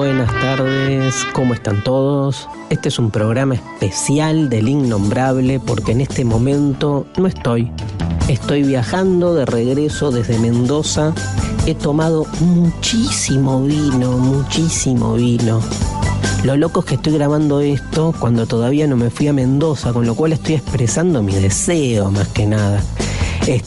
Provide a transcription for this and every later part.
buenas tardes, ¿cómo están todos? Este es un programa especial del Innombrable porque en este momento no estoy viajando de regreso desde Mendoza. He tomado muchísimo vino. Lo loco es que estoy grabando esto cuando todavía no me fui a Mendoza, con lo cual estoy expresando mi deseo más que nada.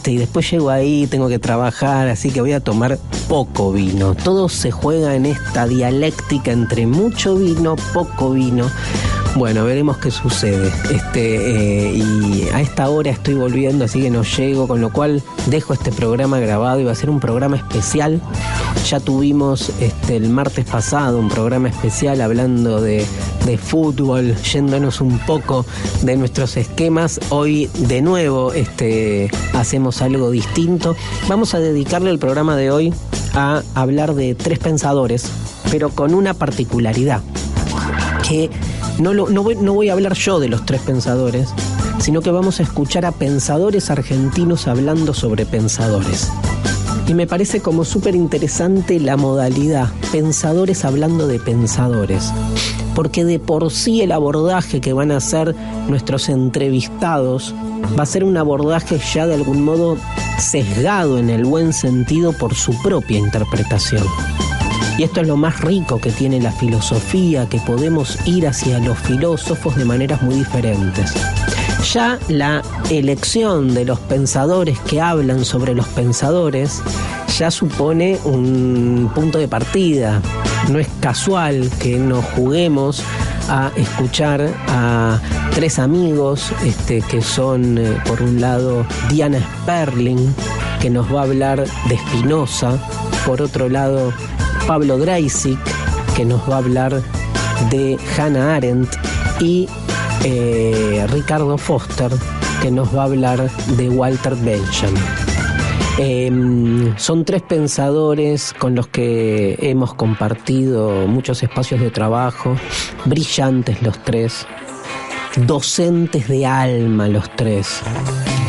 Y después llego ahí, tengo que trabajar, así que voy a tomar poco vino. Todo se juega en esta dialéctica entre mucho vino, poco vino. Bueno, veremos qué sucede. Y a esta hora estoy volviendo, así que no llego, con lo cual dejo este programa grabado y va a ser un programa especial. Ya tuvimos el martes pasado un programa especial hablando de fútbol, yéndonos un poco de nuestros esquemas. Hoy de nuevo hacemos algo distinto. Vamos a dedicarle el programa de hoy a hablar de tres pensadores, pero con una particularidad, que no voy a hablar yo de los tres pensadores, sino que vamos a escuchar a pensadores argentinos hablando sobre pensadores. Y me parece como súper interesante la modalidad, pensadores hablando de pensadores, porque de por sí el abordaje que van a hacer nuestros entrevistados va a ser un abordaje ya de algún modo sesgado en el buen sentido por su propia interpretación. Y esto es lo más rico que tiene la filosofía, que podemos ir hacia los filósofos de maneras muy diferentes. Ya la elección de los pensadores que hablan sobre los pensadores ya supone un punto de partida. No es casual que nos juguemos a escuchar a tres amigos que son, por un lado, Diana Sperling, que nos va a hablar de Spinoza, por otro lado, Pablo Dreisig, que nos va a hablar de Hannah Arendt, y Ricardo Foster, que nos va a hablar de Walter Benjamin. Son tres pensadores con los que hemos compartido muchos espacios de trabajo, brillantes los tres, docentes de alma los tres.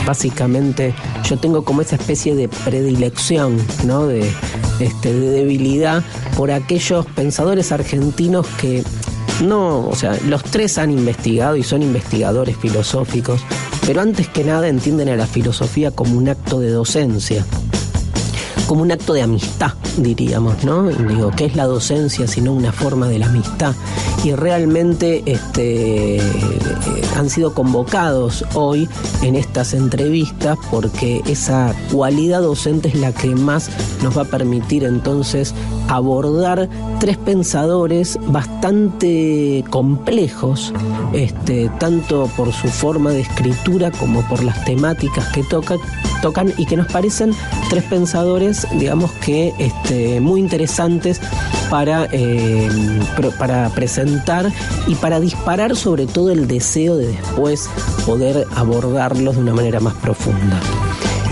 Básicamente yo tengo como esa especie de predilección, ¿no? de debilidad por aquellos pensadores argentinos que no, o sea, los tres han investigado y son investigadores filosóficos, pero antes que nada entienden a la filosofía como un acto de docencia, como un acto de amistad, diríamos, ¿no? Digo, ¿qué es la docencia sino una forma de la amistad? Y realmente han sido convocados hoy en estas entrevistas porque esa cualidad docente es la que más nos va a permitir entonces abordar tres pensadores bastante complejos, tanto por su forma de escritura como por las temáticas que tocan y que nos parecen tres pensadores, digamos que muy interesantes para presentar y para disparar sobre todo el deseo de después poder abordarlos de una manera más profunda.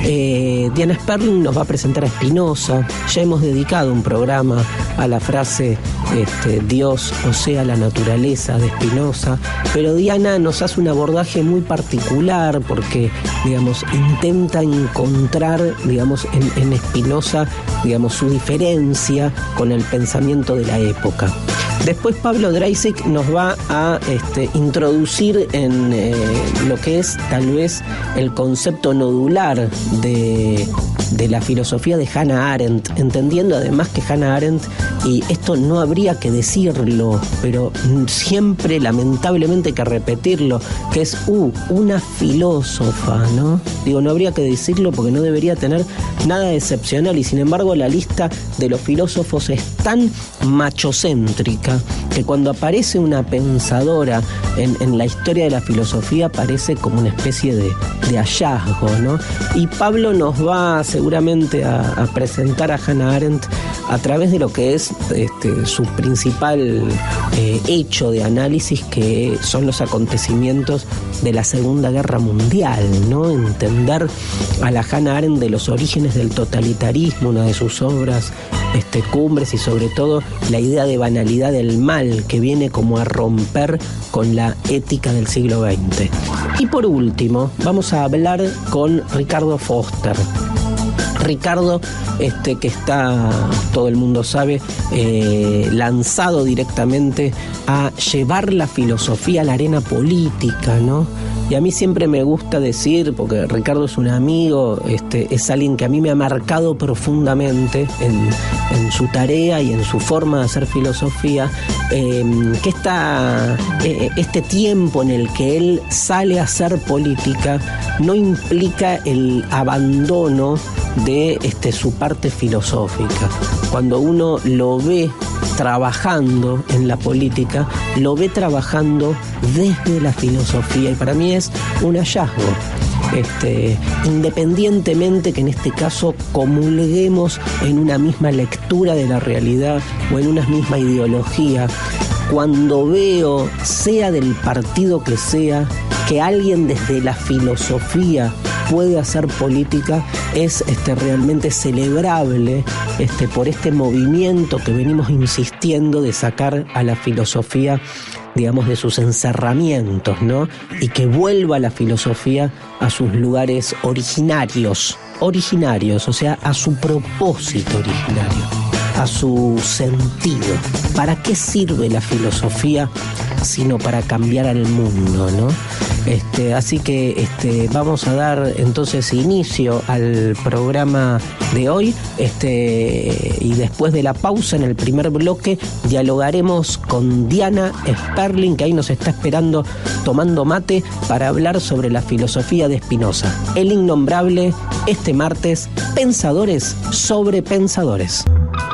Diana Sperling nos va a presentar a Spinoza. Ya hemos dedicado un programa a la frase Dios, o sea, la naturaleza de Spinoza, pero Diana nos hace un abordaje muy particular porque, digamos, intenta encontrar, digamos, en Spinoza, digamos, su diferencia con el pensamiento de la época. Después Pablo Dreisig nos va a introducir en lo que es tal vez el concepto nodular de la filosofía de Hannah Arendt, entendiendo además que Hannah Arendt, y esto no habría que decirlo, pero siempre lamentablemente hay que repetirlo, que es una filósofa, ¿no? Digo, no habría que decirlo porque no debería tener nada de excepcional, y sin embargo la lista de los filósofos es tan machocéntrica que cuando aparece una pensadora en la historia de la filosofía parece como una especie de hallazgo, ¿no? Y Pablo nos va seguramente a presentar a Hannah Arendt a través de lo que es su principal hecho de análisis, que son los acontecimientos de la Segunda Guerra Mundial, ¿no? Entender a la Hannah Arendt de los orígenes del totalitarismo, una de sus obras cumbres, y sobre todo la idea de banalidad del mal que viene como a romper con la ética del siglo XX. Y por último, vamos a hablar con Ricardo Foster. Ricardo, que está, todo el mundo sabe, lanzado directamente a llevar la filosofía a la arena política, ¿no? Y a mí siempre me gusta decir, porque Ricardo es un amigo, es alguien que a mí me ha marcado profundamente en su tarea y en su forma de hacer filosofía, que este tiempo en el que él sale a hacer política no implica el abandono de su parte filosófica. Cuando uno lo ve trabajando en la política, lo ve trabajando desde la filosofía, y para mí es un hallazgo. Independientemente que en este caso comulguemos en una misma lectura de la realidad o en una misma ideología, cuando veo, sea del partido que sea, que alguien desde la filosofía puede hacer política, es realmente celebrable por este movimiento que venimos insistiendo de sacar a la filosofía, digamos, de sus encerramientos, ¿no? Y que vuelva la filosofía a sus lugares originarios, o sea, a su propósito originario, a su sentido. ¿Para qué sirve la filosofía sino para cambiar al mundo, ¿no? Así que vamos a dar entonces inicio al programa de hoy, y después de la pausa en el primer bloque dialogaremos con Diana Sperling, que ahí nos está esperando tomando mate para hablar sobre la filosofía de Spinoza. El Innombrable, este martes, Pensadores sobre Pensadores.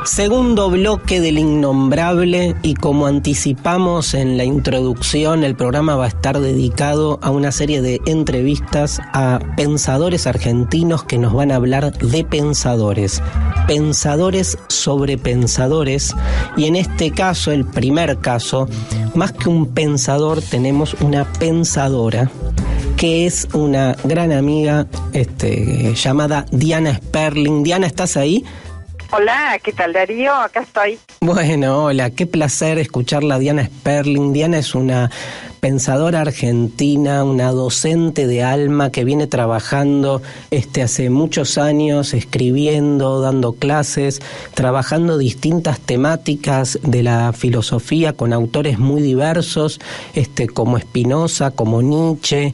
Segundo bloque del Innombrable, y como anticipamos en la introducción, el programa va a estar dedicado a una serie de entrevistas a pensadores argentinos que nos van a hablar de pensadores sobre pensadores, y en este caso, el primer caso, más que un pensador, tenemos una pensadora, que es una gran amiga llamada Diana Sperling. Diana, ¿estás ahí? Hola, ¿qué tal, Darío? Acá estoy. Bueno, hola, qué placer escucharla a Diana Sperling. Diana es una pensadora argentina, una docente de alma que viene trabajando hace muchos años, escribiendo, dando clases, trabajando distintas temáticas de la filosofía con autores muy diversos, como Spinoza, como Nietzsche,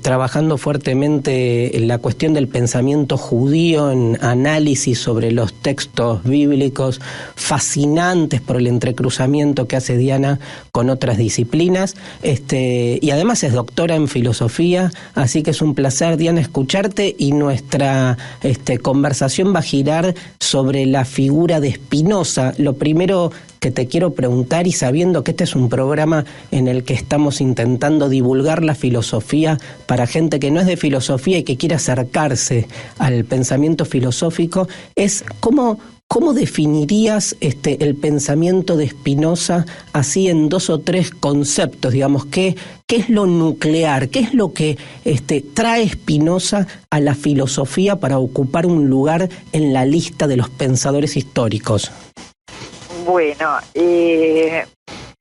trabajando fuertemente en la cuestión del pensamiento judío, en análisis sobre los textos bíblicos fascinantes por el entrecruzamiento que hace Diana con otras disciplinas. Y además es doctora en filosofía, así que es un placer, Diana, escucharte, y nuestra conversación va a girar sobre la figura de Spinoza. Lo primero que te quiero preguntar, y sabiendo que este es un programa en el que estamos intentando divulgar la filosofía para gente que no es de filosofía y que quiere acercarse al pensamiento filosófico, es ¿cómo definirías el pensamiento de Spinoza así en 2 o 3 conceptos? Digamos, ¿qué es lo nuclear? ¿Qué es lo que trae Spinoza a la filosofía para ocupar un lugar en la lista de los pensadores históricos? Bueno,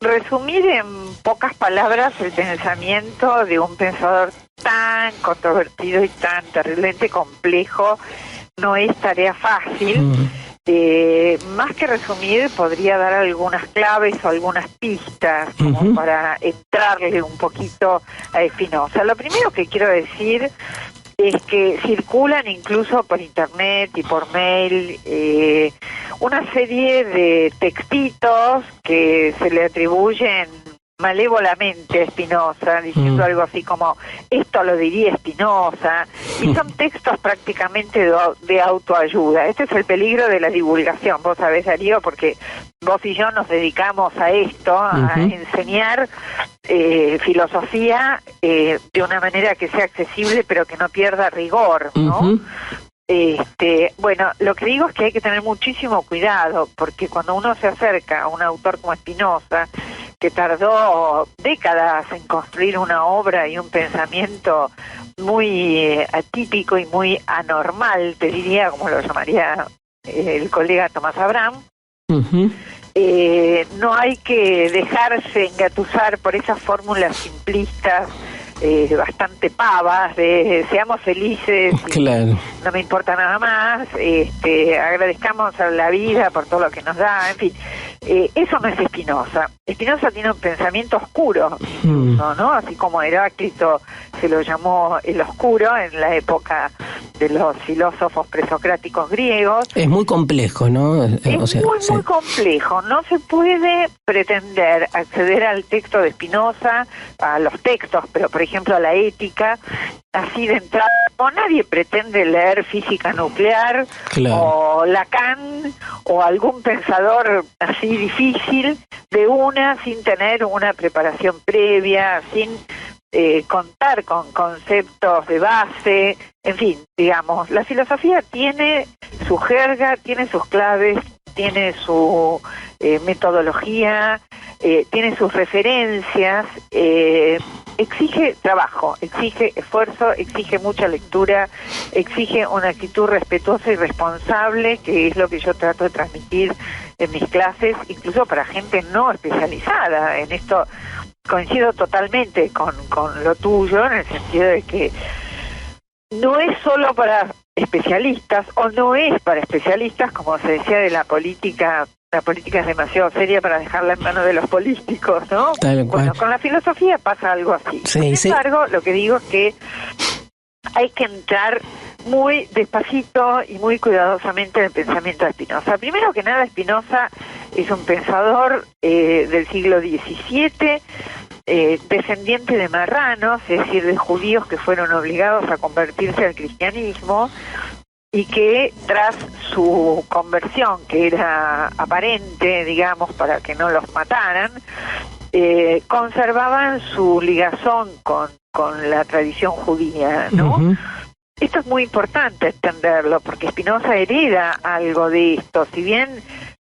resumir en pocas palabras el pensamiento de un pensador tan controvertido y tan terriblemente complejo no es tarea fácil. Más que resumir, podría dar algunas claves o algunas pistas como para entrarle un poquito a Spinoza. Lo primero que quiero decir es que circulan incluso por internet y por mail una serie de textitos que se le atribuyen malévolamente a Spinoza, diciendo algo así como esto lo diría Spinoza, y son textos prácticamente de autoayuda. Este es el peligro de la divulgación, vos sabés, Darío, porque vos y yo nos dedicamos a esto, a enseñar filosofía de una manera que sea accesible pero que no pierda rigor, ¿no? Bueno, lo que digo es que hay que tener muchísimo cuidado, porque cuando uno se acerca a un autor como Spinoza, que tardó décadas en construir una obra y un pensamiento muy atípico y muy anormal, te diría, como lo llamaría el colega Tomás Abraham, no hay que dejarse engatusar por esas fórmulas simplistas bastante pavas, de seamos felices, claro, no me importa nada más, agradezcamos a la vida por todo lo que nos da, en fin. Eso no es Spinoza. Spinoza tiene un pensamiento oscuro, incluso, ¿no? Así como Heráclito se lo llamó el oscuro en la época de los filósofos presocráticos griegos. Es muy complejo, ¿no? Muy complejo. No se puede pretender acceder al texto de Spinoza, a los textos, pero por ejemplo a la ética, así de entrada. O nadie pretende leer física nuclear, claro, o Lacan, o algún pensador así difícil, de una, sin tener una preparación previa, sin contar con conceptos de base, en fin, digamos, la filosofía tiene su jerga, tiene sus claves, tiene su metodología, tiene sus referencias, exige trabajo, exige esfuerzo, exige mucha lectura, exige una actitud respetuosa y responsable, que es lo que yo trato de transmitir en mis clases, incluso para gente no especializada en esto. Coincido totalmente con lo tuyo, en el sentido de que no es solo para especialistas, o no es para especialistas, como se decía de la política es demasiado seria para dejarla en manos de los políticos, ¿no? Bueno, con la filosofía pasa algo así. Sí, Sin embargo, lo que digo es que hay que entrar muy despacito y muy cuidadosamente en el pensamiento de Spinoza. Primero que nada, Spinoza es un pensador del siglo XVII, descendiente de marranos, es decir, de judíos que fueron obligados a convertirse al cristianismo, y que tras su conversión, que era aparente, digamos, para que no los mataran, conservaban su ligazón con la tradición judía, ¿no? Uh-huh. Esto es muy importante entenderlo, porque Spinoza hereda algo de esto. Si bien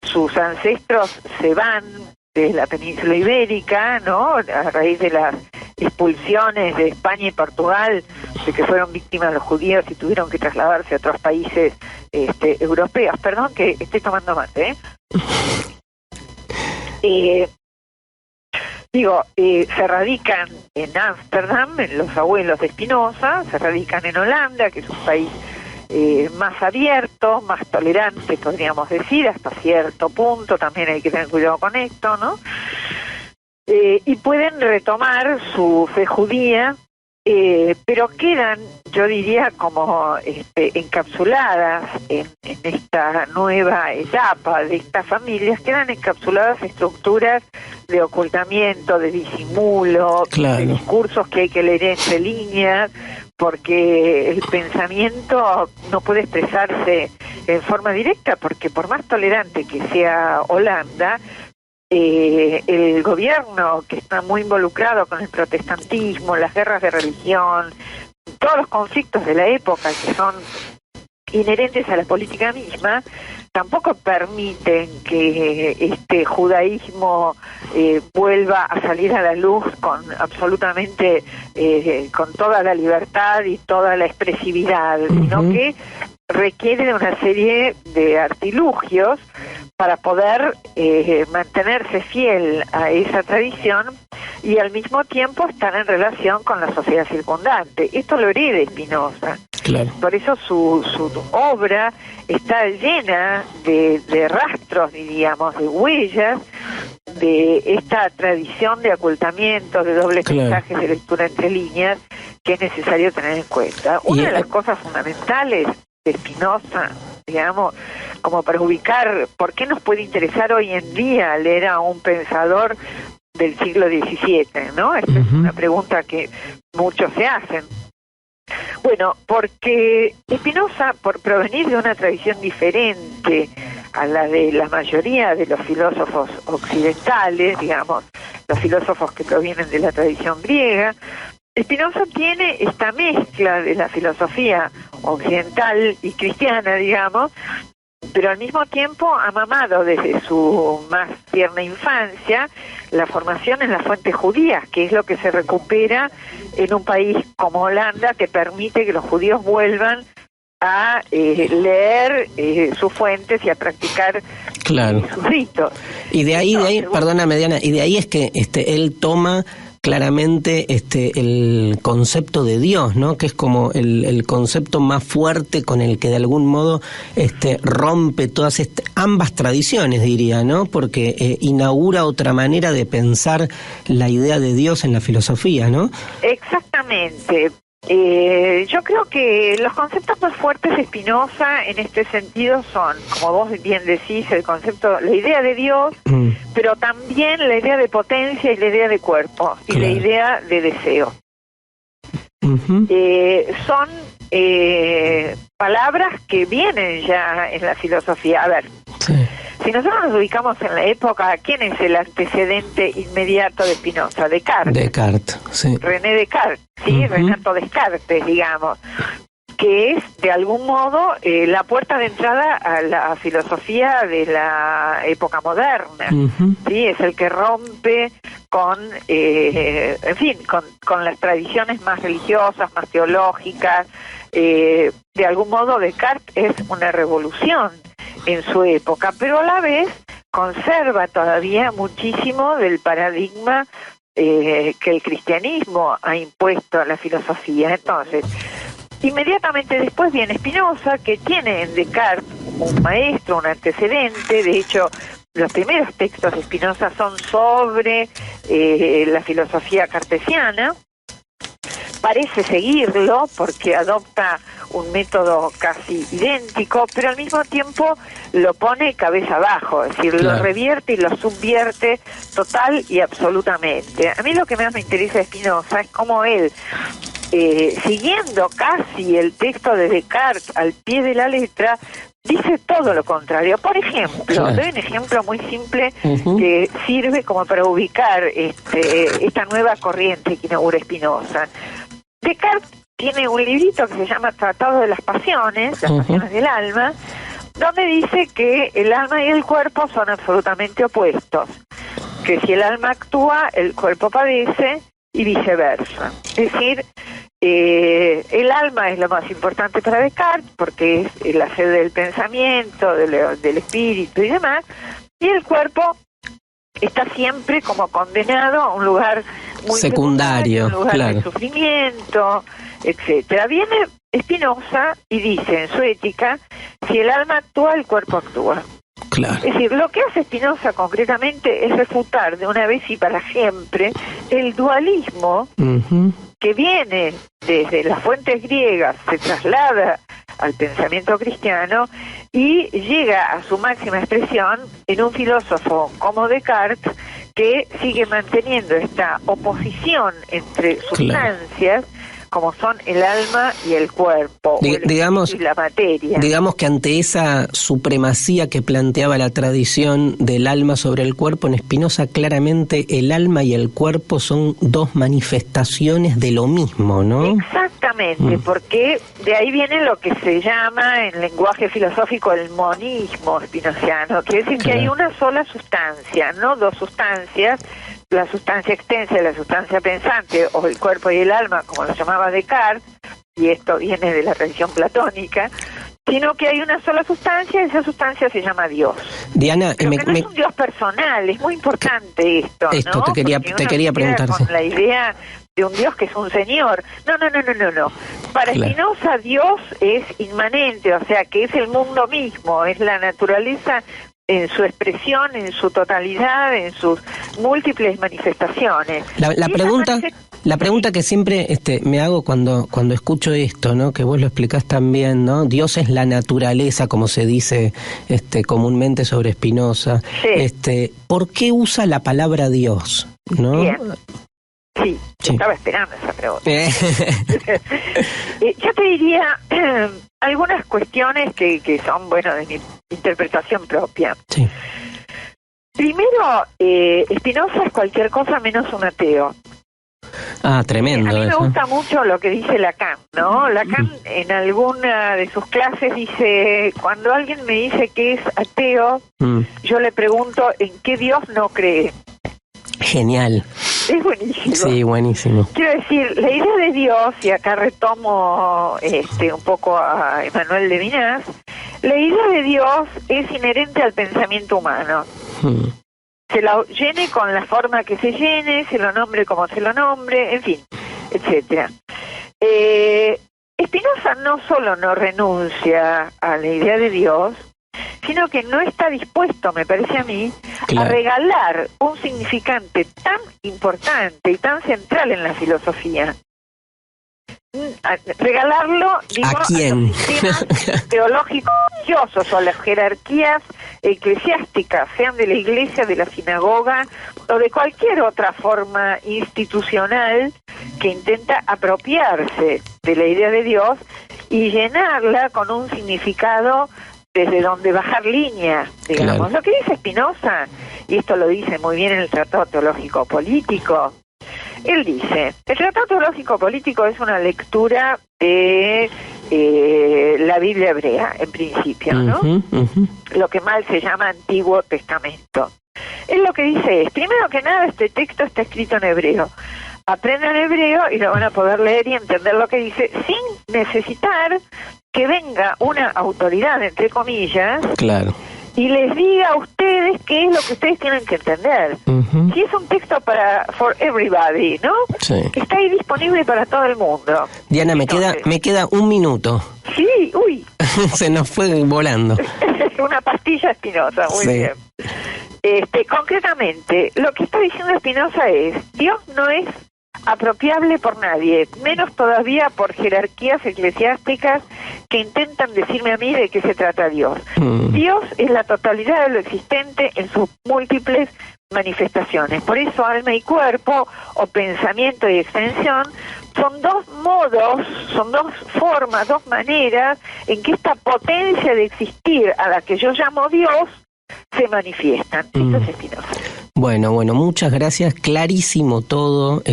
sus ancestros se van de la península ibérica, ¿no?, a raíz de las expulsiones de España y Portugal, de que fueron víctimas los judíos y tuvieron que trasladarse a otros países europeos. Perdón que estoy tomando mate, se radican en Ámsterdam, los abuelos de Spinoza, se radican en Holanda, que es un país más abierto, más tolerante, podríamos decir, hasta cierto punto, también hay que tener cuidado con esto, ¿no? Y pueden retomar su fe judía, pero quedan, yo diría, como encapsuladas en esta nueva etapa de estas familias, quedan encapsuladas estructuras de ocultamiento, de disimulo, claro, de discursos que hay que leer entre líneas, porque el pensamiento no puede expresarse en forma directa, porque por más tolerante que sea Holanda, el gobierno, que está muy involucrado con el protestantismo, las guerras de religión, todos los conflictos de la época que son inherentes a la política misma, tampoco permiten que este judaísmo vuelva a salir a la luz con absolutamente, con toda la libertad y toda la expresividad, sino que requiere de una serie de artilugios para poder mantenerse fiel a esa tradición y al mismo tiempo estar en relación con la sociedad circundante. Esto lo hereda Spinoza. Claro. Por eso su obra está llena de rastros, diríamos, de huellas de esta tradición de ocultamiento, de dobles mensajes, de lectura entre líneas, que es necesario tener en cuenta. Una de las cosas fundamentales de Spinoza, digamos, como para ubicar por qué nos puede interesar hoy en día leer a un pensador del siglo XVII, ¿no? Esta es una pregunta que muchos se hacen. Bueno, porque Spinoza, por provenir de una tradición diferente a la de la mayoría de los filósofos occidentales, digamos, los filósofos que provienen de la tradición griega, Spinoza tiene esta mezcla de la filosofía occidental y cristiana, digamos, pero al mismo tiempo ha mamado desde su más tierna infancia la formación en las fuentes judías, que es lo que se recupera en un país como Holanda, que permite que los judíos vuelvan a leer sus fuentes y a practicar sus ritos. Y de ahí, perdóname Diana, y de ahí es que él toma claramente el concepto de Dios, ¿no? Que es como el concepto más fuerte con el que de algún modo rompe todas ambas tradiciones, diría, ¿no? Porque inaugura otra manera de pensar la idea de Dios en la filosofía, ¿no? Exactamente. Yo creo que los conceptos más fuertes de Spinoza en este sentido son, como vos bien decís, el concepto, la idea de Dios, pero también la idea de potencia y la idea de cuerpo, y la idea de deseo. Son palabras que vienen ya en la filosofía. A ver, si nosotros nos ubicamos en la época, ¿quién es el antecedente inmediato de Spinoza? Descartes. Descartes, sí. René Descartes, ¿sí? Renato Descartes, digamos, que es, de algún modo, la puerta de entrada a la filosofía de la época moderna, ¿sí? Es el que rompe con, en fin, con las tradiciones más religiosas, más teológicas. De algún modo, Descartes es una revolución en su época, pero a la vez conserva todavía muchísimo del paradigma que el cristianismo ha impuesto a la filosofía. Entonces, inmediatamente después viene Spinoza, que tiene en Descartes un maestro, un antecedente. De hecho, los primeros textos de Spinoza son sobre la filosofía cartesiana. Parece seguirlo porque adopta un método casi idéntico, pero al mismo tiempo lo pone cabeza abajo, es decir, lo revierte y lo subvierte total y absolutamente. A mí lo que más me interesa de Spinoza es cómo él, siguiendo casi el texto de Descartes al pie de la letra, dice todo lo contrario. Por ejemplo, doy un ejemplo muy simple que sirve como para ubicar esta nueva corriente que inaugura Spinoza. Descartes tiene un librito que se llama Tratado de las Pasiones, las pasiones del alma, donde dice que el alma y el cuerpo son absolutamente opuestos, que si el alma actúa, el cuerpo padece y viceversa. Es decir, el alma es lo más importante para Descartes porque es la sede del pensamiento, del espíritu y demás, y el cuerpo está siempre como condenado a un lugar muy secundario, un lugar de sufrimiento, etcétera. Viene Spinoza y dice en su ética, si el alma actúa, el cuerpo actúa. Es decir, lo que hace Spinoza concretamente es refutar de una vez y para siempre el dualismo que viene desde las fuentes griegas, se traslada al pensamiento cristiano y llega a su máxima expresión en un filósofo como Descartes, que sigue manteniendo esta oposición entre sustancias como son el alma y el cuerpo, digamos, y la materia. Digamos que ante esa supremacía que planteaba la tradición del alma sobre el cuerpo, en Spinoza claramente el alma y el cuerpo son dos manifestaciones de lo mismo, ¿no? Exactamente, porque de ahí viene lo que se llama en lenguaje filosófico el monismo spinoziano, quiere decir que hay una sola sustancia, no dos sustancias, la sustancia extensa y la sustancia pensante, o el cuerpo y el alma, como lo llamaba Descartes, y esto viene de la tradición platónica, sino que hay una sola sustancia, y esa sustancia se llama Dios. Diana, no es un Dios personal, es muy importante esto, ¿no? Te quería preguntar. Con la idea de un Dios que es un señor. No. Para Spinoza Dios es inmanente, o sea, que es el mundo mismo, es la naturaleza en su expresión, en su totalidad, en sus múltiples manifestaciones. La pregunta que siempre me hago cuando escucho esto, ¿no? Que vos lo explicás también, ¿no? Dios es la naturaleza, como se dice comúnmente sobre Spinoza. Sí. ¿Por qué usa la palabra Dios? ¿No? Bien. Sí, estaba esperando esa pregunta. Yo te diría algunas cuestiones que son, de mi interpretación propia. Sí. Primero, Spinoza es cualquier cosa menos un ateo. Tremendo. A mí me gusta mucho lo que dice Lacan, ¿no? Lacan en alguna de sus clases dice, cuando alguien me dice que es ateo, yo le pregunto en qué Dios no cree. Genial. Es buenísimo. Sí, buenísimo. Quiero decir, la idea de Dios, y acá retomo un poco a Emmanuel Levinas, la idea de Dios es inherente al pensamiento humano. se lo llene con la forma que se llene, se lo nombre como se lo nombre, en fin, etcétera. Spinoza no solo no renuncia a la idea de Dios, sino que no está dispuesto, me parece a mí, a regalar un significante tan importante y tan central en la filosofía. A regalarlo, digo, ¿a quién? A los sistemas teológicos religiosos o a las jerarquías eclesiásticas, sean de la iglesia, de la sinagoga o de cualquier otra forma institucional que intenta apropiarse de la idea de Dios y llenarla con un significado desde donde bajar línea, digamos. Claro. Lo que dice Spinoza, y esto lo dice muy bien en el Tratado Teológico Político, él dice, el Tratado Teológico Político es una lectura de la Biblia hebrea, en principio, ¿no? Lo que mal se llama Antiguo Testamento. Él lo que dice es, primero que nada, este texto está escrito en hebreo. Aprendan hebreo y lo van a poder leer y entender lo que dice sin necesitar que venga una autoridad, entre comillas, claro, y les diga a ustedes qué es lo que ustedes tienen que entender. Si es un texto for everybody, ¿no? Sí. Está ahí disponible para todo el mundo. Diana, me queda un minuto. Sí, uy. Se nos fue volando. Una pastilla Spinoza, muy bien. Concretamente, lo que está diciendo Spinoza es, Dios no es apropiable por nadie, menos todavía por jerarquías eclesiásticas que intentan decirme a mí de qué se trata Dios. Dios es la totalidad de lo existente en sus múltiples manifestaciones. Por eso alma y cuerpo, o pensamiento y extensión, son dos modos, son dos formas, dos maneras en que esta potencia de existir a la que yo llamo Dios se manifiestan. Esto es Spinoza. Bueno, muchas gracias, clarísimo todo,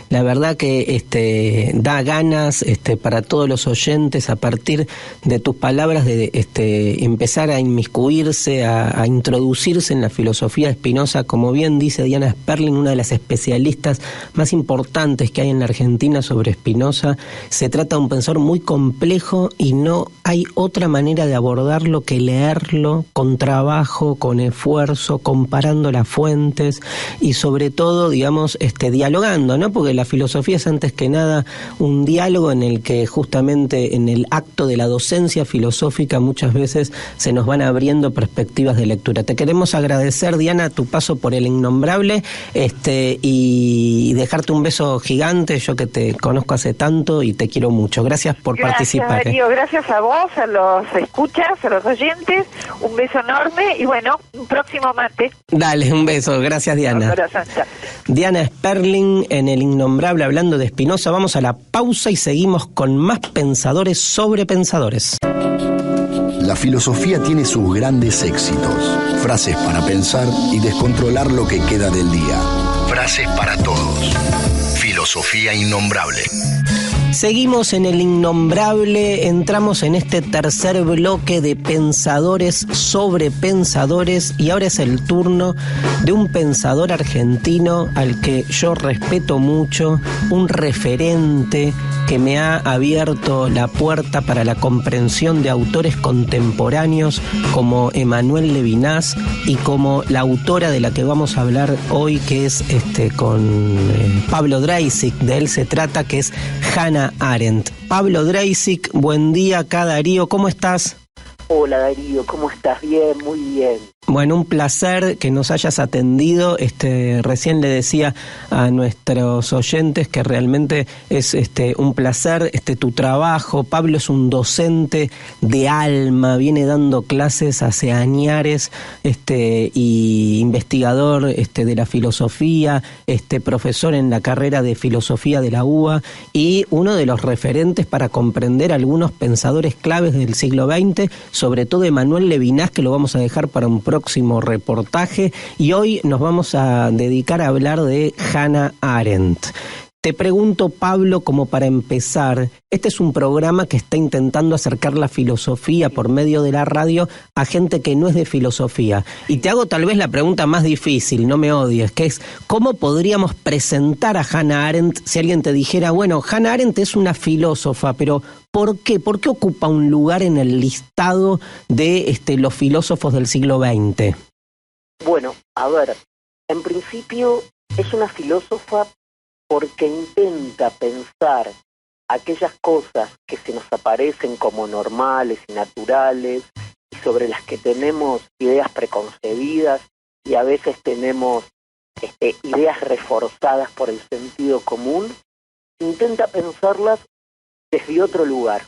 la verdad que da ganas para todos los oyentes a partir de tus palabras de empezar a inmiscuirse, a introducirse en la filosofía de Spinoza, como bien dice Diana Sperling, una de las especialistas más importantes que hay en la Argentina sobre Spinoza. Se trata de un pensador muy complejo y no hay otra manera de abordarlo que leerlo con trabajo, con esfuerzo, comparando la fuentes y sobre todo, digamos, dialogando, ¿no? Porque la filosofía es antes que nada un diálogo en el que justamente en el acto de la docencia filosófica muchas veces se nos van abriendo perspectivas de lectura. Te queremos agradecer, Diana, tu paso por El Innombrable, y dejarte un beso gigante, yo que te conozco hace tanto y te quiero mucho. Gracias por participar. Darío, gracias a vos, a los escuchas, a los oyentes, un beso enorme y bueno, un próximo martes. Dale, un beso. Gracias, Diana. Diana Sperling en El Innombrable hablando de Spinoza. Vamos a la pausa y seguimos con más pensadores sobre pensadores. La filosofía tiene sus grandes éxitos. Frases para pensar y descontrolar lo que queda del día. Frases para todos. Filosofía innombrable. Seguimos en El Innombrable, entramos en este tercer bloque de pensadores sobre pensadores y ahora es el turno de un pensador argentino al que yo respeto mucho, un referente que me ha abierto la puerta para la comprensión de autores contemporáneos como Emmanuel Levinas y como la autora de la que vamos a hablar hoy, que es con Pablo Dreisig, de él se trata, que es Hannah Arendt. Pablo Dreisig, buen día acá, Darío, ¿cómo estás? Hola Darío, ¿cómo estás? Bien, muy bien. Bueno, un placer que nos hayas atendido. Recién le decía a nuestros oyentes que realmente es un placer tu trabajo. Pablo es un docente de alma, viene dando clases hace añares, y investigador de la filosofía, profesor en la carrera de filosofía de la UBA y uno de los referentes para comprender algunos pensadores claves del siglo XX, sobre todo Emmanuel Levinas, que lo vamos a dejar para un próximo reportaje, y hoy nos vamos a dedicar a hablar de Hannah Arendt. Te pregunto, Pablo, como para empezar, este es un programa que está intentando acercar la filosofía por medio de la radio a gente que no es de filosofía. Y te hago tal vez la pregunta más difícil, no me odies, que es, ¿cómo podríamos presentar a Hannah Arendt si alguien te dijera, bueno, Hannah Arendt es una filósofa, pero ¿por qué? ¿Por qué ocupa un lugar en el listado de los filósofos del siglo XX? Bueno, a ver, en principio es una filósofa porque intenta pensar aquellas cosas que se nos aparecen como normales y naturales y sobre las que tenemos ideas preconcebidas y a veces tenemos ideas reforzadas por el sentido común, intenta pensarlas desde otro lugar.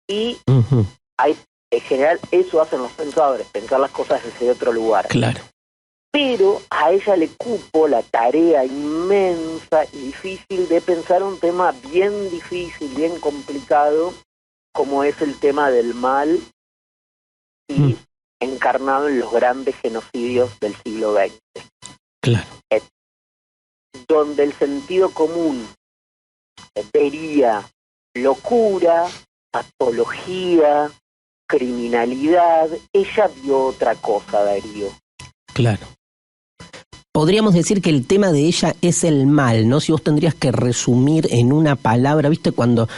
Y en general eso hacen los pensadores, pensar las cosas desde otro lugar. Claro. Pero a ella le cupo la tarea inmensa y difícil de pensar un tema bien difícil, bien complicado, como es el tema del mal y encarnado en los grandes genocidios del siglo XX. Claro. Donde el sentido común vería locura, patología, criminalidad, ella vio otra cosa, Darío. Claro. Podríamos decir que el tema de ella es el mal, ¿no? Si vos tendrías que resumir en una palabra, ¿viste? Cuando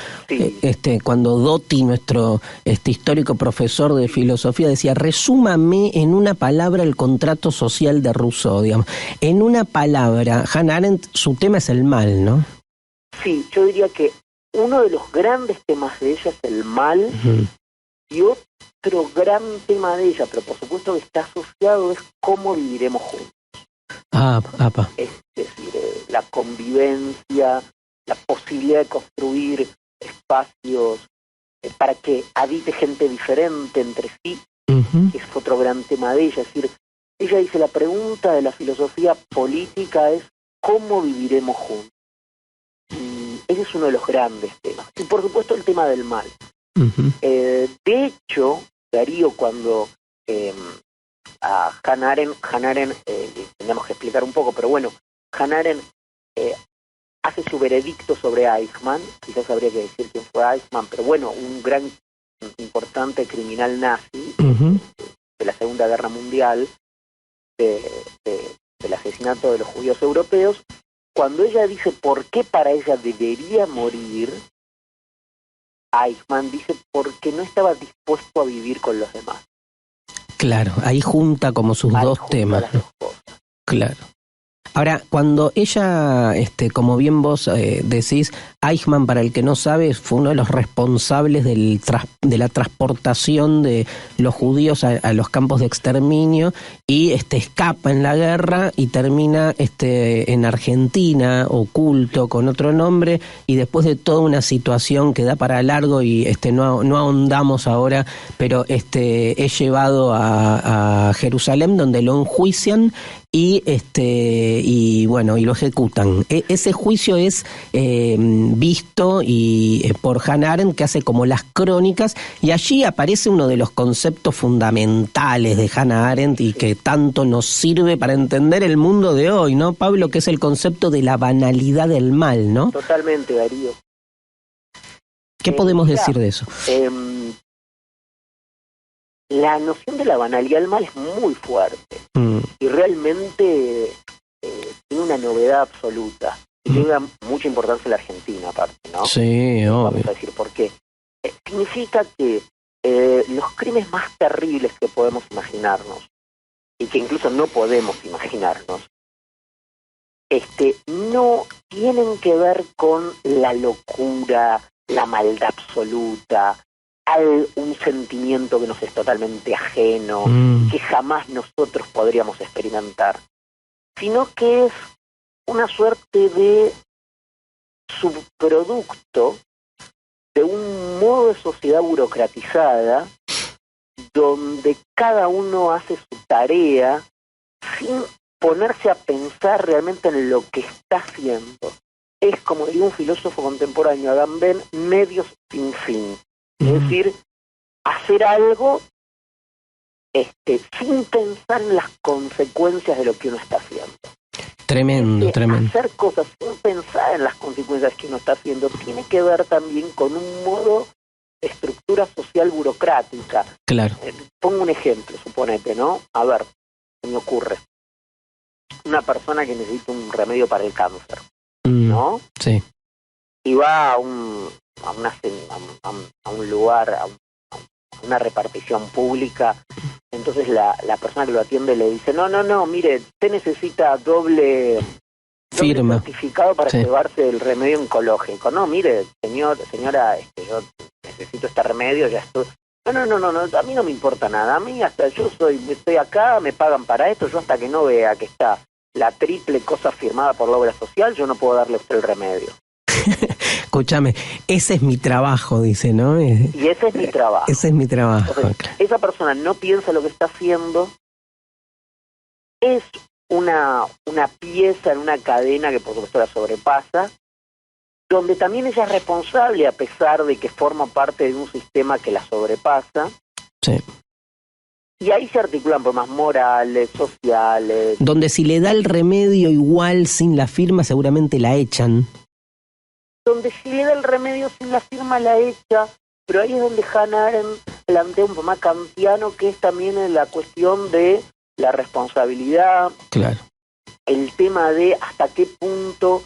cuando Dotti, nuestro histórico profesor de filosofía, decía, resúmame en una palabra el contrato social de Rousseau, digamos. En una palabra, Hannah Arendt, su tema es el mal, ¿no? Sí, yo diría que uno de los grandes temas de ella es el mal, y otro gran tema de ella, pero por supuesto que está asociado, es cómo viviremos juntos. Es decir, la convivencia, la posibilidad de construir espacios para que habite gente diferente entre sí, es otro gran tema de ella. Es decir, ella dice, la pregunta de la filosofía política es ¿cómo viviremos juntos? Y ese es uno de los grandes temas. Y por supuesto el tema del mal. De hecho, Darío, cuando a Hannah Arendt tenemos que explicar un poco, pero bueno, Hannah Arendt hace su veredicto sobre Eichmann, quizás habría que decir quién fue Eichmann, pero bueno, un gran, importante criminal nazi de la Segunda Guerra Mundial, del asesinato de los judíos europeos. Cuando ella dice por qué para ella debería morir, Eichmann dice porque no estaba dispuesto a vivir con los demás. Claro, ahí junta como sus dos temas. Las dos cosas. Claro. Ahora, cuando ella, como bien vos decís, Eichmann, para el que no sabe, fue uno de los responsables de la transportación de los judíos a los campos de exterminio y escapa en la guerra y termina en Argentina, oculto, con otro nombre, y después de toda una situación que da para largo y no ahondamos ahora, pero es llevado a Jerusalén, donde lo enjuician y lo ejecutan. Ese juicio es visto por Hannah Arendt, que hace como las crónicas, y allí aparece uno de los conceptos fundamentales de Hannah Arendt y que tanto nos sirve para entender el mundo de hoy, ¿no, Pablo? Que es el concepto de la banalidad del mal, ¿no? Totalmente, Darío. ¿Qué podemos decir de eso? La noción de la banalidad del mal es muy fuerte y realmente tiene una novedad absoluta y tiene mucha importancia en la Argentina, aparte, ¿no? Sí, obvio. Vamos a decir por qué. Significa que los crímenes más terribles que podemos imaginarnos y que incluso no podemos imaginarnos no tienen que ver con la locura, la maldad absoluta, un sentimiento que nos es totalmente ajeno, que jamás nosotros podríamos experimentar, sino que es una suerte de subproducto de un modo de sociedad burocratizada donde cada uno hace su tarea sin ponerse a pensar realmente en lo que está haciendo. Es, como diría un filósofo contemporáneo, Adam Ben, medios sin fin. Es decir, hacer algo sin pensar en las consecuencias de lo que uno está haciendo. Tremendo. Hacer cosas sin pensar en las consecuencias que uno está haciendo tiene que ver también con un modo de estructura social burocrática. Claro. Pongo un ejemplo, suponete, ¿no? A ver, se me ocurre. Una persona que necesita un remedio para el cáncer, ¿no? Sí. Y va a un lugar, a una repartición pública entonces la persona que lo atiende le dice, no, mire, usted necesita doble firma, certificado para llevarse el remedio oncológico. No, mire, señora, yo necesito este remedio, ya estoy... No, a mí no me importa nada, a mí hasta estoy acá, me pagan para esto, yo hasta que no vea que está la triple cosa firmada por la obra social, yo no puedo darle a usted el remedio. Escúchame, ese es mi trabajo, dice, ¿no? Y ese es mi trabajo. Ese es mi trabajo. Entonces, esa persona no piensa lo que está haciendo, es una pieza en una cadena que por supuesto la sobrepasa, donde también ella es responsable a pesar de que forma parte de un sistema que la sobrepasa. Sí. Y ahí se articulan problemas morales, sociales. Donde si le da el remedio igual sin la firma seguramente la echan. Donde si le da el remedio sin la firma la echa, pero ahí es donde Hannah Arendt plantea un problema kantiano que es también la cuestión de la responsabilidad. Claro. El tema de hasta qué punto...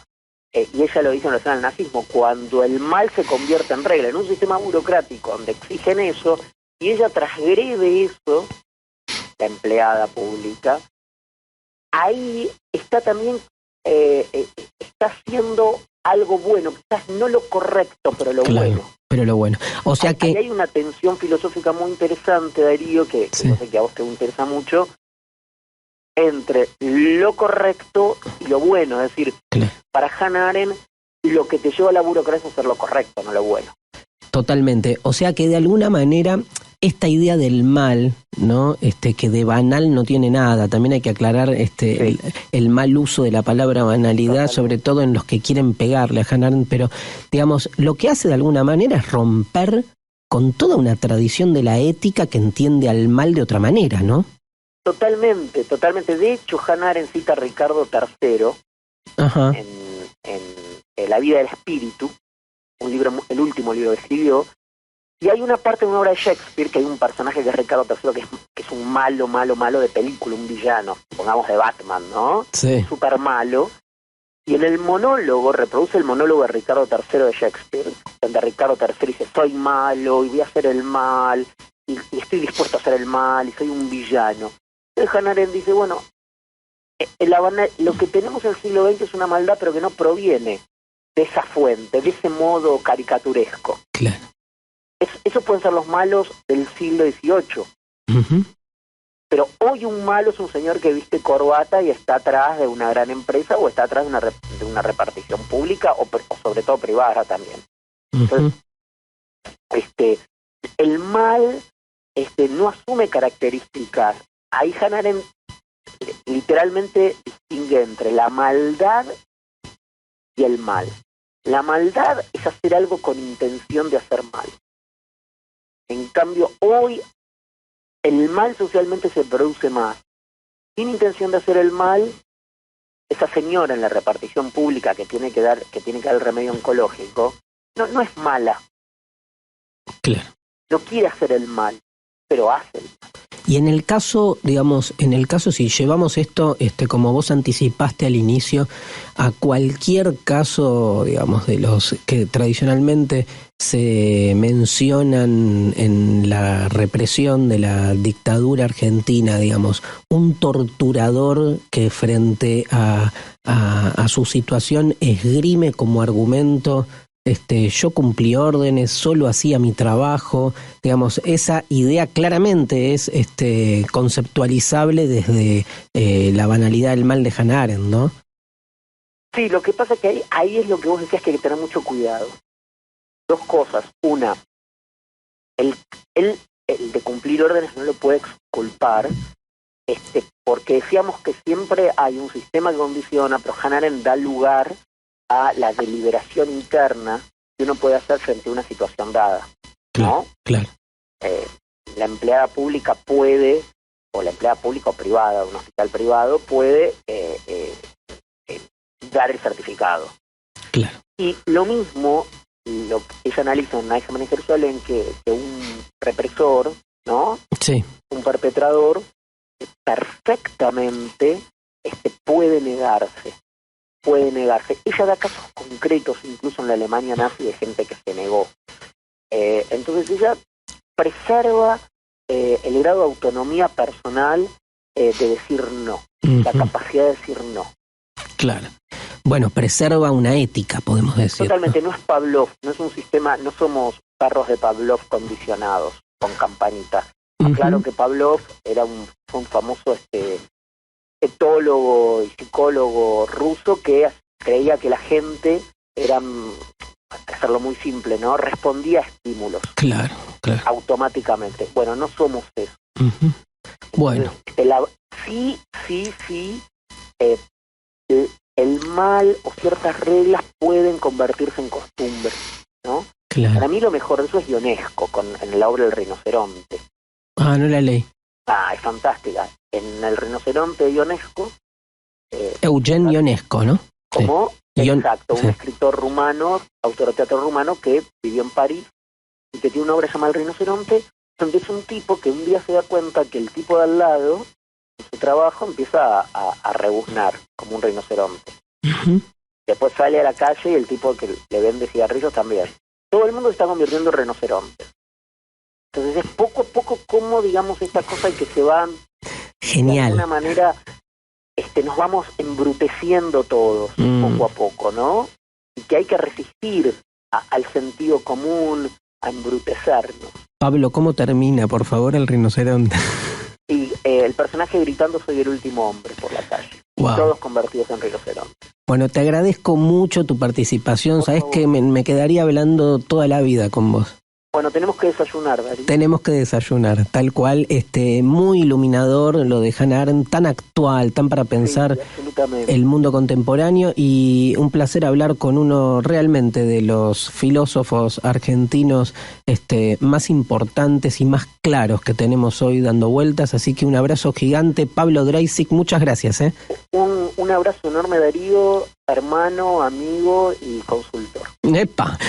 y ella lo dice en relación al nazismo, cuando el mal se convierte en regla, en un sistema burocrático donde exigen eso, y ella transgrede eso, la empleada pública, ahí está también, está haciendo algo bueno, quizás no lo correcto, pero lo bueno. Pero lo bueno. O sea que... Ahí hay una tensión filosófica muy interesante, Darío, que no sé, que a vos te interesa mucho, entre lo correcto y lo bueno, es decir, para Hannah Arendt lo que te lleva a la burocracia es hacer lo correcto, no lo bueno. Totalmente, o sea que de alguna manera esta idea del mal, ¿no? Que de banal no tiene nada, también hay que aclarar el mal uso de la palabra banalidad, sobre todo en los que quieren pegarle a Hannah Arendt, pero digamos, lo que hace de alguna manera es romper con toda una tradición de la ética que entiende al mal de otra manera, ¿no? Totalmente. De hecho, Hannah Arendt cita a Ricardo III en La vida del espíritu, un libro, el último libro que escribió, y hay una parte de una obra de Shakespeare que hay un personaje que es Ricardo III que es un malo de película, un villano, pongamos de Batman, ¿no? Sí. Súper malo. Y en el monólogo, reproduce el monólogo de Ricardo III de Shakespeare, donde Ricardo III dice, soy malo y voy a hacer el mal, y estoy dispuesto a hacer el mal, y soy un villano. Entonces Hannah Arendt dice, bueno, lo que tenemos en el siglo XX es una maldad, pero que no proviene de esa fuente, de ese modo caricaturesco. Claro. Esos pueden ser los malos del siglo XVIII. Uh-huh. Pero hoy un malo es un señor que viste corbata y está atrás de una gran empresa o está atrás de una repartición pública o sobre todo privada también. Uh-huh. Entonces, el mal no asume características. Ahí Hannah Arendt literalmente distingue entre la maldad y el mal. La maldad es hacer algo con intención de hacer mal. En cambio, hoy el mal socialmente se produce más. Sin intención de hacer el mal, esa señora en la repartición pública que tiene que dar el remedio oncológico, no es mala. Claro. No quiere hacer el mal, pero hace el mal. Y en el caso, si llevamos esto, como vos anticipaste al inicio, a cualquier caso, digamos, de los que tradicionalmente se mencionan en la represión de la dictadura argentina, digamos, un torturador que frente a su situación esgrime como argumento yo cumplí órdenes, solo hacía mi trabajo, digamos, esa idea claramente es conceptualizable desde la banalidad del mal de Hannah Arendt, ¿no? Sí, lo que pasa es que ahí es lo que vos decías, que hay que tener mucho cuidado. Dos cosas. Una, el de cumplir órdenes no lo puede exculpar, porque decíamos que siempre hay un sistema que condiciona, pero Hannah Arendt da lugar a la deliberación interna que uno puede hacer frente a una situación dada, ¿no? Claro. La empleada pública puede, o la empleada pública o privada, un hospital privado, puede dar el certificado. Claro. Y lo mismo, lo que ella analiza en Nice Man Jerusalén, que un represor, ¿no? Sí. Un perpetrador, perfectamente puede negarse. Ella da casos concretos, incluso en la Alemania nazi, de gente que se negó. Entonces ella preserva el grado de autonomía personal de decir no, la capacidad de decir no. Claro. Bueno, preserva una ética, podemos decir. Totalmente, no es Pavlov, no es un sistema, no somos perros de Pavlov condicionados con campanita. Claro que Pavlov fue un famoso etólogo y psicólogo ruso que creía que la gente era, para hacerlo muy simple, ¿no? Respondía a estímulos. Claro. Automáticamente. Bueno, no somos eso. Bueno. Sí, el mal o ciertas reglas pueden convertirse en costumbres, ¿no? Claro. Para mí lo mejor de eso es Ionesco, en la obra El Rinoceronte. Ah, no la leí. Es fantástica. En El Rinoceronte de Ionesco... Eugen Ionesco, ¿no? Como, sí. Exacto, un escritor rumano, autor de teatro rumano, que vivió en París y que tiene una obra llamada El Rinoceronte, donde es un tipo que un día se da cuenta que el tipo de al lado, en su trabajo, empieza a rebuznar como un rinoceronte. Después sale a la calle y el tipo que le vende cigarrillos también. Todo el mundo se está convirtiendo en rinocerontes. Entonces es poco a poco como, digamos, esta cosa que se va... Genial. De alguna manera nos vamos embruteciendo todos, poco a poco, ¿no? Y que hay que resistir al sentido común, a embrutecernos. Pablo, ¿cómo termina, por favor, El Rinoceronte? Y el personaje gritando "soy el último hombre" por la calle. Wow. Y todos convertidos en rinocerontes. Bueno, te agradezco mucho tu participación. Sabés que me quedaría hablando toda la vida con vos. Bueno, tenemos que desayunar, Darío. Tenemos que desayunar, tal cual, muy iluminador lo de Hannah Arendt, tan actual, tan para pensar el mundo contemporáneo, y un placer hablar con uno realmente de los filósofos argentinos más importantes y más claros que tenemos hoy dando vueltas, así que un abrazo gigante. Pablo Dreisig, muchas gracias. Un abrazo enorme, Darío, hermano, amigo y consultor. ¡Epa!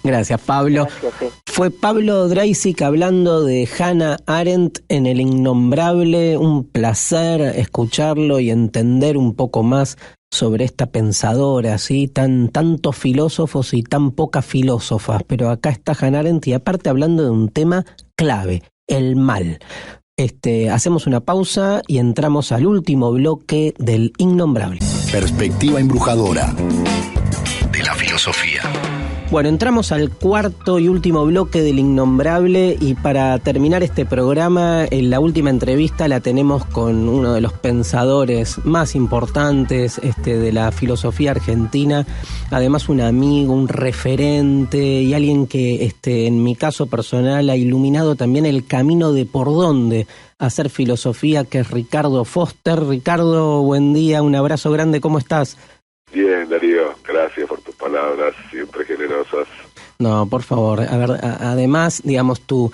Gracias, Pablo. Gracias. Fue Pablo Dreisig hablando de Hannah Arendt en El Innombrable. Un placer escucharlo y entender un poco más sobre esta pensadora, ¿sí? Tantos filósofos y tan pocas filósofas, pero acá está Hannah Arendt y aparte hablando de un tema clave, el mal. Hacemos una pausa y entramos al último bloque del Innombrable. Perspectiva embrujadora de la filosofía. Bueno, entramos al cuarto y último bloque del Innombrable, y para terminar este programa, en la última entrevista la tenemos con uno de los pensadores más importantes de la filosofía argentina, además un amigo, un referente y alguien que en mi caso personal ha iluminado también el camino de por dónde hacer filosofía, que es Ricardo Foster. Ricardo, buen día, un abrazo grande, ¿cómo estás? Bien, Darío, gracias por tus palabras, siempre generosas. No, por favor, a ver, además, digamos, tu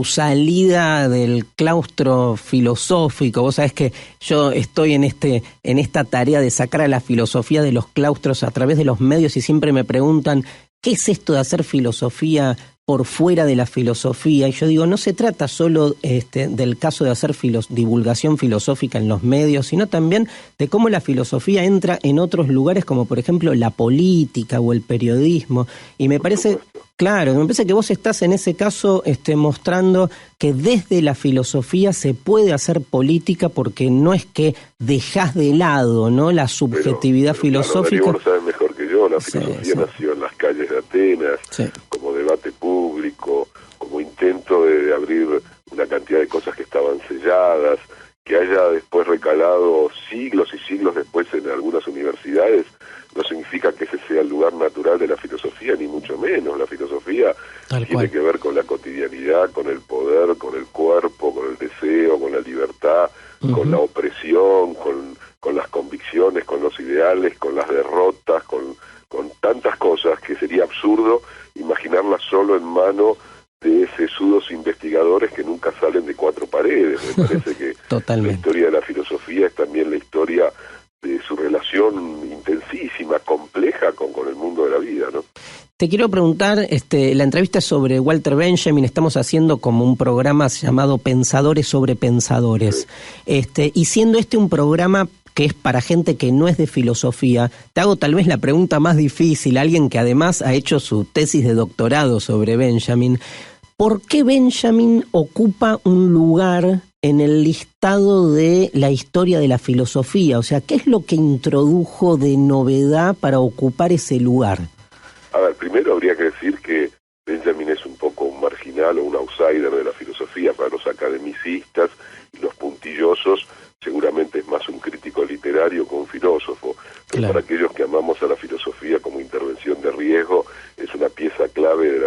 salida del claustro filosófico, vos sabés que yo estoy en esta tarea de sacar a la filosofía de los claustros a través de los medios, y siempre me preguntan, ¿qué es esto de hacer filosofía por fuera de la filosofía? Y yo digo, no se trata solo del caso de hacer divulgación filosófica en los medios, sino también de cómo la filosofía entra en otros lugares, como por ejemplo la política o el periodismo. Y me parece, claro, me parece que vos estás en ese caso mostrando que desde la filosofía se puede hacer política, porque no es que dejás de lado, ¿no?, la subjetividad filosófica. Claro, Darío, lo sabes mejor que yo, la filosofía nació en las calles de Atenas, como debate público, como intento de abrir una cantidad de cosas que estaban selladas, que haya después recalado siglos y siglos después en algunas universidades, no significa que ese sea el lugar natural de la filosofía, ni mucho menos. La filosofía tiene que ver con la cotidianidad, con el poder, con el cuerpo, con el deseo, con la libertad, con la opresión, con las convicciones, con los ideales, con las derrotas, con tantas cosas que sería absurdo imaginarlas solo en mano de sesudos investigadores que nunca salen de cuatro paredes. Me parece que la historia de la filosofía es también la historia de su relación intensísima, compleja con el mundo de la vida, ¿no? Te quiero preguntar, la entrevista es sobre Walter Benjamin, estamos haciendo como un programa llamado Pensadores sobre Pensadores, y siendo un programa que es para gente que no es de filosofía, te hago tal vez la pregunta más difícil, alguien que además ha hecho su tesis de doctorado sobre Benjamin. ¿por qué Benjamin ocupa un lugar en el listado de la historia de la filosofía? O sea, ¿qué es lo que introdujo de novedad para ocupar ese lugar? A ver, primero habría que decir que Benjamin es un poco un marginal o un outsider de la filosofía para los academicistas y los puntillosos. Seguramente es más un crítico literario que un filósofo, pero claro, para aquellos que amamos a la filosofía como intervención de riesgo, es una pieza clave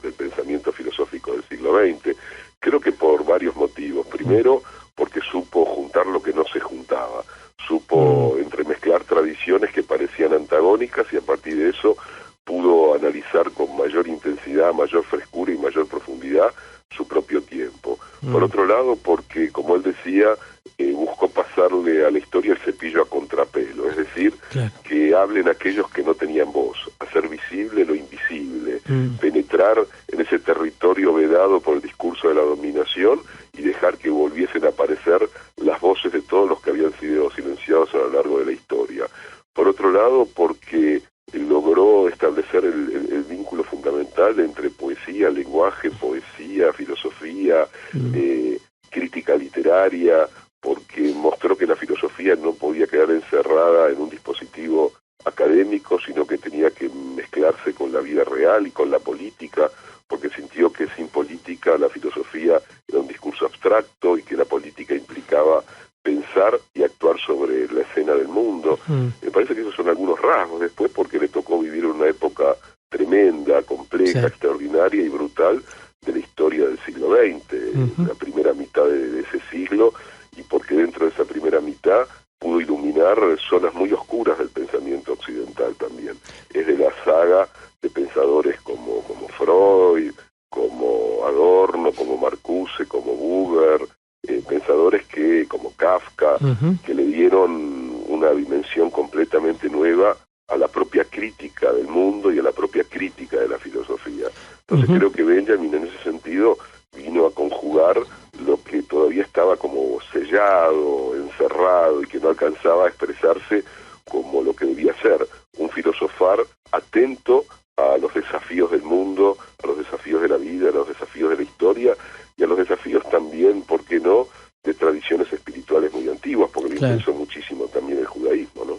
del pensamiento filosófico del siglo XX. Creo que por varios motivos. Primero, porque supo juntar lo que no se juntaba, supo entremezclar tradiciones que parecían antagónicas y a partir de eso pudo analizar con mayor intensidad, mayor frescura y mayor profundidad su propio tiempo. Por otro lado, porque, como él decía, buscó pasarle a la historia el cepillo a contrapelo, es decir, claro, que hablen aquellos que no tenían voz, hacer visible lo invisible, penetrar en ese territorio vedado por el discurso de la dominación y dejar que volviesen a aparecer las voces de todos los que habían sido silenciados a lo largo de la historia. Por otro lado, porque logró establecer el vínculo fundamental entre poesía, lenguaje, poesía, filosofía, crítica literaria, porque mostró que la filosofía no podía quedar encerrada en un dispositivo académico, sino que tenía que mezclarse con la vida real y con la política, porque sintió que sin política la filosofía era un discurso abstracto y que la política implicaba pensar y actuar sobre la escena del mundo. Me parece que esos son algunos rasgos después, porque le tocó vivir una época tremenda, compleja, sí, extraordinaria y brutal de la historia del siglo XX, la primera mitad de ese siglo, y porque dentro de esa primera mitad pudo iluminar zonas muy oscuras del pensamiento occidental también. Es de la saga de pensadores como Freud, como Adorno, como Marcuse, como Buber, pensadores como Kafka, que le dieron una dimensión completamente nueva a la propia crítica del mundo y a la propia crítica de la filosofía. Entonces creo que Benjamin en ese sentido vino a conjugar lo que todavía estaba como sellado, encerrado y que no alcanzaba a expresarse como lo que debía ser, un filosofar atento a los desafíos del mundo, a los desafíos de la vida, a los desafíos de la historia y a los desafíos también, ¿por qué no?, de tradiciones espirituales muy antiguas, porque claro, le interesó muchísimo también el judaísmo, ¿no?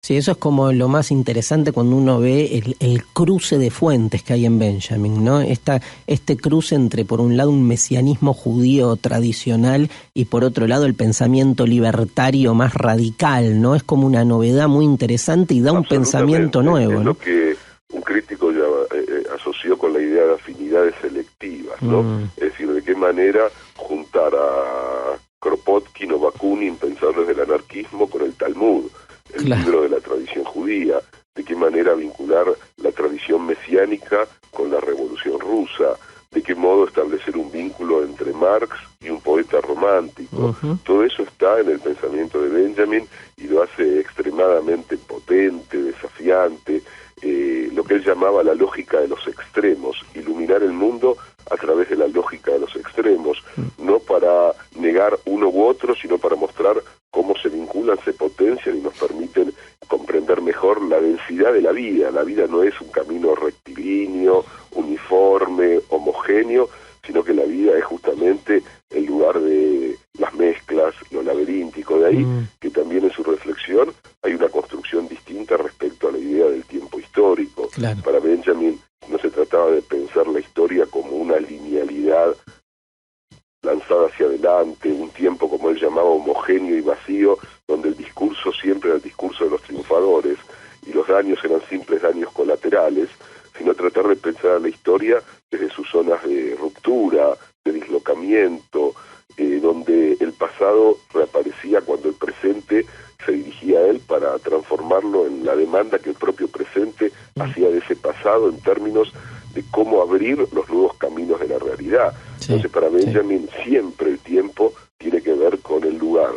Sí, eso es como lo más interesante cuando uno ve el cruce de fuentes que hay en Benjamin, ¿no? Este cruce entre, por un lado, un mesianismo judío tradicional y, por otro lado, el pensamiento libertario más radical, ¿no? Es como una novedad muy interesante y da un pensamiento nuevo, ¿no? Es lo que un crítico ya asoció con la idea de afinidades selectivas, ¿no? Es decir, de qué manera juntar a Kropotkin o Bakunin, pensadores del anarquismo, con el Talmud, el claro, libro de la tradición judía, de qué manera vincular la tradición mesiánica con la revolución rusa, de qué modo establecer un vínculo entre Marx y un poeta romántico. Todo eso está en el pensamiento de Benjamin y lo hace extremadamente potente, desafiante, lo que él llamaba la lógica de los extremos, iluminar el mundo a través de la lógica de los extremos, no para negar uno u otro, sino para mostrar cómo se vinculan, se potencian y nos permiten comprender mejor la densidad de la vida. La vida no es un camino rectilíneo, uniforme, homogéneo, sino que la vida es justamente el lugar de las mezclas, lo laberíntico. De ahí que también en su reflexión hay una construcción distinta respecto a la idea del tiempo histórico. Claro. Para Benjamin no se trataba de pensar la historia como una linealidad lanzada hacia adelante, un tiempo, como él llamaba, homogéneo y vacío, donde el discurso siempre era el discurso de los triunfadores y los daños eran simples daños colaterales, sino tratar de pensar la historia desde sus zonas de ruptura, de dislocamiento, donde el pasado reaparecía cuando el presente se dirigía a él para transformarlo en la demanda que el propio presente hacía de ese pasado en términos de cómo abrir los nuevos caminos de la realidad. Sí, entonces para Benjamin siempre el tiempo tiene que ver con el lugar,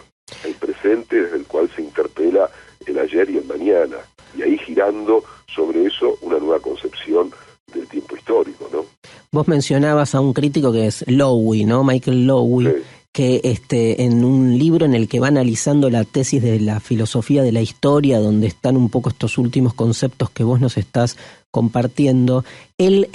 el presente desde el cual se interpela el ayer y el mañana, y ahí girando sobre eso una nueva concepción del tiempo histórico, ¿no? Vos mencionabas a un crítico que es Lowy, ¿no? Michael Lowy, sí, que en un libro en el que va analizando la tesis de la filosofía de la historia, donde están un poco estos últimos conceptos que vos nos estás compartiendo, él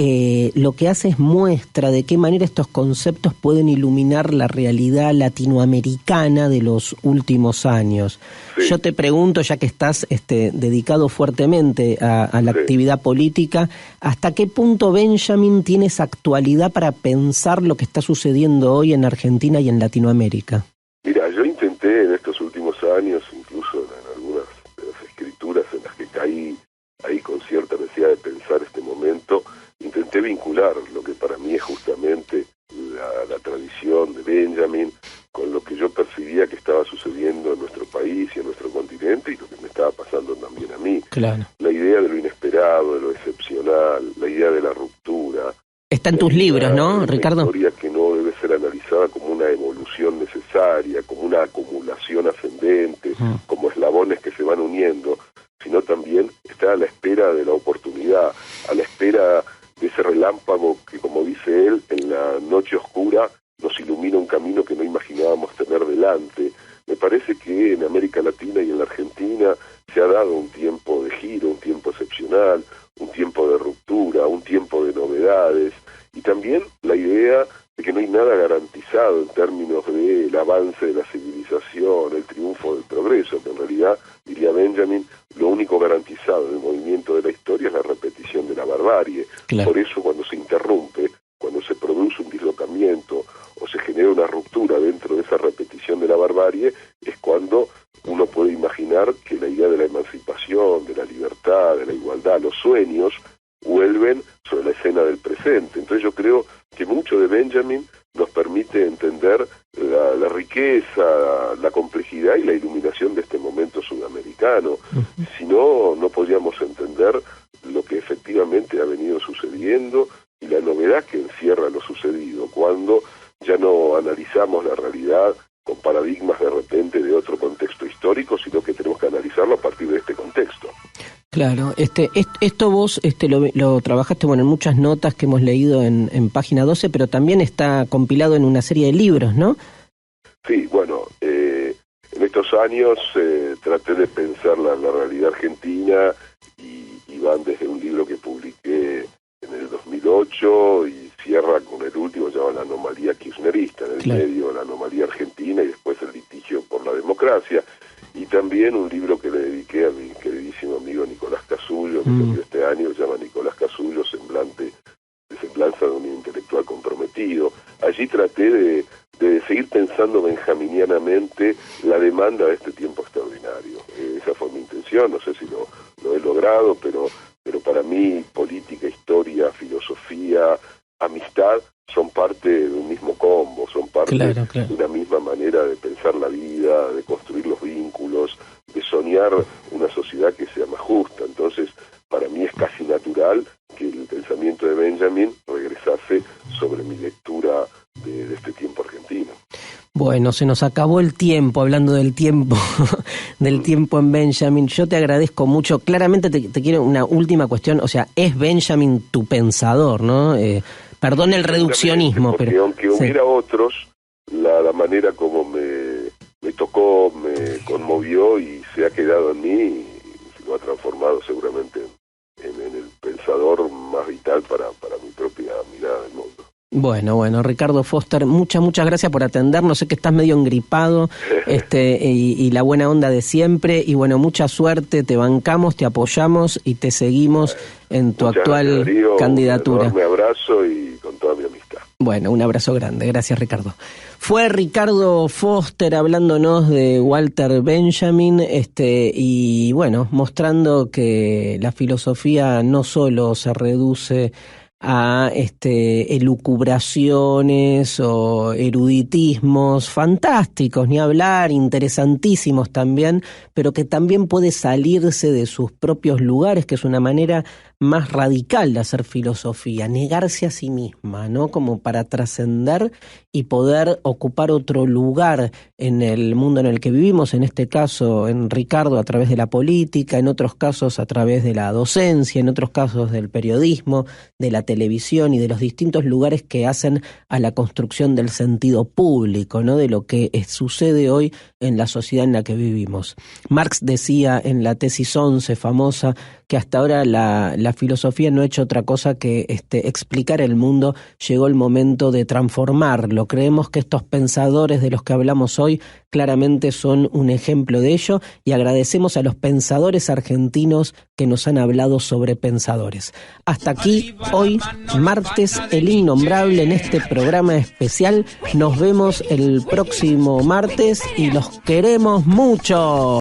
lo que hace es muestra de qué manera estos conceptos pueden iluminar la realidad latinoamericana de los últimos años. Sí. Yo te pregunto, ya que estás dedicado fuertemente a la actividad política, ¿hasta qué punto Benjamin tiene esa actualidad para pensar lo que está sucediendo hoy en Argentina y en Latinoamérica? Mira, yo intenté en estos últimos años, incluso en algunas de las escrituras en las que caí ahí con cierta necesidad de pensar este momento, intenté vincular lo que para mí es justamente la tradición de Benjamin con lo que yo percibía que estaba sucediendo en nuestro país y en nuestro continente y lo que me estaba pasando también a mí. Claro. La idea de lo inesperado, de lo excepcional, la idea de la ruptura. Está en tus libros, ¿no, Ricardo? Una historia que no debe ser analizada como una evolución necesaria, como una acumulación ascendente, como eslabones que se van uniendo, sino también está a la espera de la oportunidad, a la espera de ese relámpago que, como dice él, en la noche oscura nos ilumina un camino que no imaginábamos tener delante. Me parece que en América Latina y en la Argentina se ha dado un tiempo de giro, un tiempo excepcional, un tiempo de ruptura, un tiempo de novedades, y también la idea de que no hay nada garantizado en términos del avance de la civilización, el triunfo del progreso, que en realidad, diría Benjamin, lo único garantizado en el movimiento de la historia es la repetición de la barbarie. Claro. Por eso cuando se interrumpe, cuando se produce un dislocamiento o se genera una ruptura dentro de esa repetición de la barbarie, es cuando uno puede imaginar que la idea de la emancipación, de la libertad, de la igualdad, los sueños, vuelven sobre la escena del presente. Entonces yo creo que mucho de Benjamin nos permite entender la riqueza, la complejidad y la iluminación de este momento sudamericano. Si no, no podríamos entender lo que efectivamente ha venido sucediendo y la novedad que encierra lo sucedido, cuando ya no analizamos la realidad con paradigmas de repente de otro contexto histórico, sino que tenemos que analizarlo a partir de este contexto. Claro, esto vos lo trabajaste en muchas notas que hemos leído en página 12, pero también está compilado en una serie de libros, ¿no? Sí, bueno, en estos años traté de pensar la realidad argentina y van desde un libro que publiqué en el 2008 y cierra con el último, se llama La anomalía kirchnerista, en el medio la anomalía argentina y después el litigio por la democracia. Y también un libro que le dediqué a mi queridísimo amigo Nicolás Casullo, que salió este año, se llama Nicolás Casullo, Semblanza de un intelectual comprometido. Allí traté de seguir pensando benjaminianamente la demanda de este tiempo extraordinario. Esa fue mi intención, no sé si lo he logrado, pero para mí política, historia, filosofía, amistad son parte de un mismo combo, son parte de una misma manera de pensar la vida, de construir los vínculos, de soñar una sociedad que sea más justa. Entonces, para mí es casi natural que el pensamiento de Benjamin regresase sobre mi lectura de este tiempo argentino. Bueno, se nos acabó el tiempo, hablando del tiempo, del tiempo en Benjamin. Yo te agradezco mucho. Claramente te quiero una última cuestión, o sea, es Benjamin tu pensador, ¿no? Perdón el reduccionismo, pero aunque hubiera otros, la manera como me tocó, me conmovió y se ha quedado en mí y lo ha transformado seguramente en el pensador más vital para mi propia mirada del mundo. Bueno, Ricardo Foster, muchas gracias por atendernos. Sé que estás medio engripado y la buena onda de siempre. Y bueno, mucha suerte, te bancamos, te apoyamos y te seguimos en tu actual candidatura. Un enorme abrazo y con toda mi amistad. Bueno, un abrazo grande. Gracias, Ricardo. Fue Ricardo Foster hablándonos de Walter Benjamin y bueno, mostrando que la filosofía no solo se reduce a elucubraciones o eruditismos fantásticos, ni hablar, interesantísimos también, pero que también puede salirse de sus propios lugares, que es una manera más radical de hacer filosofía, negarse a sí misma, ¿no? Como para trascender y poder ocupar otro lugar en el mundo en el que vivimos, en este caso en Ricardo a través de la política, en otros casos a través de la docencia, en otros casos del periodismo, de la televisión, televisión y de los distintos lugares que hacen a la construcción del sentido público, ¿no? De lo que sucede hoy en la sociedad en la que vivimos. Marx decía en la tesis 11 famosa que hasta ahora la filosofía no ha hecho otra cosa que explicar el mundo. Llegó el momento de transformarlo. Creemos que estos pensadores de los que hablamos hoy claramente son un ejemplo de ello, y agradecemos a los pensadores argentinos que nos han hablado sobre pensadores. Hasta aquí hoy, martes, El Innombrable, en este programa especial. Nos vemos el próximo martes y los queremos mucho.